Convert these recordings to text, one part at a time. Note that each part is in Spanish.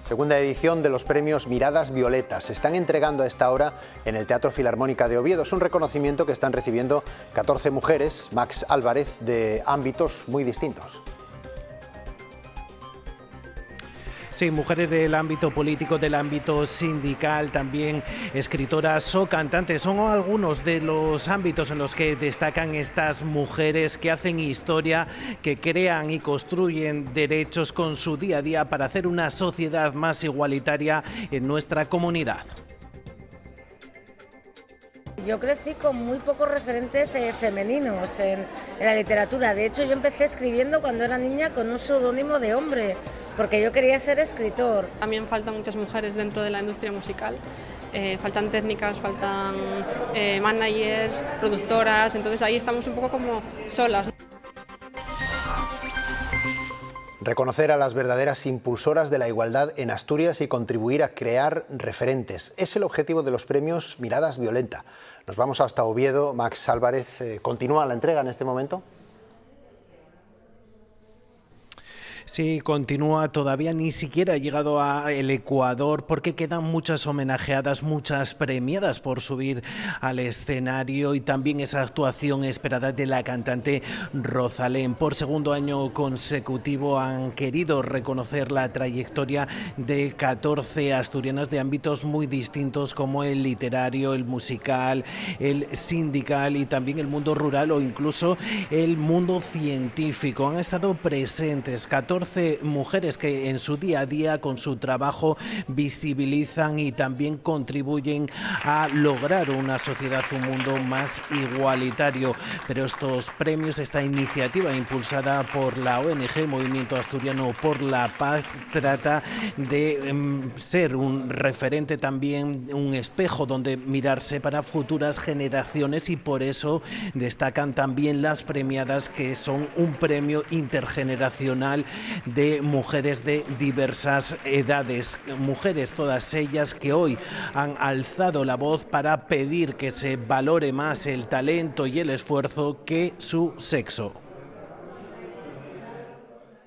Segunda edición de los premios Miradas Violetas. Se están entregando a esta hora en el Teatro Filarmónica de Oviedo. Es un reconocimiento que están recibiendo 14 mujeres, Max Álvarez, de ámbitos muy distintos. Sí, mujeres del ámbito político, del ámbito sindical, también escritoras o cantantes. Son algunos de los ámbitos en los que destacan estas mujeres que hacen historia, que crean y construyen derechos con su día a día para hacer una sociedad más igualitaria en nuestra comunidad. Yo crecí con muy pocos referentes femeninos en la literatura. De hecho, yo empecé escribiendo cuando era niña con un seudónimo de hombre, porque yo quería ser escritor. También faltan muchas mujeres dentro de la industria musical. Faltan técnicas, faltan managers, productoras, entonces ahí estamos un poco como solas. Reconocer a las verdaderas impulsoras de la igualdad en Asturias y contribuir a crear referentes. Es el objetivo de los premios Miradas Violeta. Nos vamos hasta Oviedo. Max Álvarez, ¿continúa la entrega en este momento? Sí, continúa, todavía ni siquiera ha llegado al Ecuador porque quedan muchas homenajeadas, muchas premiadas por subir al escenario y también esa actuación esperada de la cantante Rosalén. Por segundo año consecutivo han querido reconocer la trayectoria de 14 asturianas de ámbitos muy distintos como el literario, el musical, el sindical y también el mundo rural o incluso el mundo científico. Han estado presentes 14 mujeres que en su día a día con su trabajo visibilizan y también contribuyen a lograr una sociedad, un mundo más igualitario. Pero estos premios, esta iniciativa impulsada por la ONG Movimiento Asturiano por la Paz, trata de ser un referente, también un espejo donde mirarse para futuras generaciones, y por eso destacan también las premiadas, que son un premio intergeneracional de mujeres de diversas edades, mujeres todas ellas que hoy han alzado la voz para pedir que se valore más el talento y el esfuerzo que su sexo.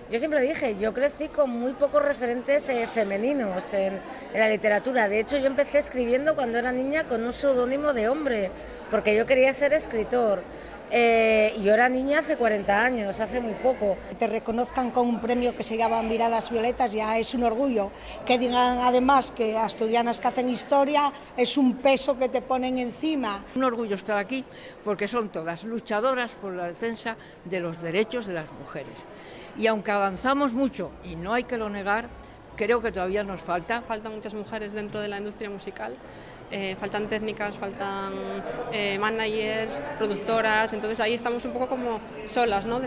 Yo siempre dije, yo crecí con muy pocos referentes femeninos en la literatura. De hecho, yo empecé escribiendo cuando era niña con un seudónimo de hombre, porque yo quería ser escritor. Yo era niña hace 40 años, hace muy poco. Te reconozcan con un premio que se llama Miradas Violetas ya es un orgullo. Que digan además que asturianas que hacen historia es un peso que te ponen encima. Un orgullo estar aquí porque son todas luchadoras por la defensa de los derechos de las mujeres. Y aunque avanzamos mucho, y no hay que lo negar, creo que todavía nos falta. Faltan muchas mujeres dentro de la industria musical. Faltan técnicas, faltan managers, productoras, entonces ahí estamos un poco como solas, ¿no?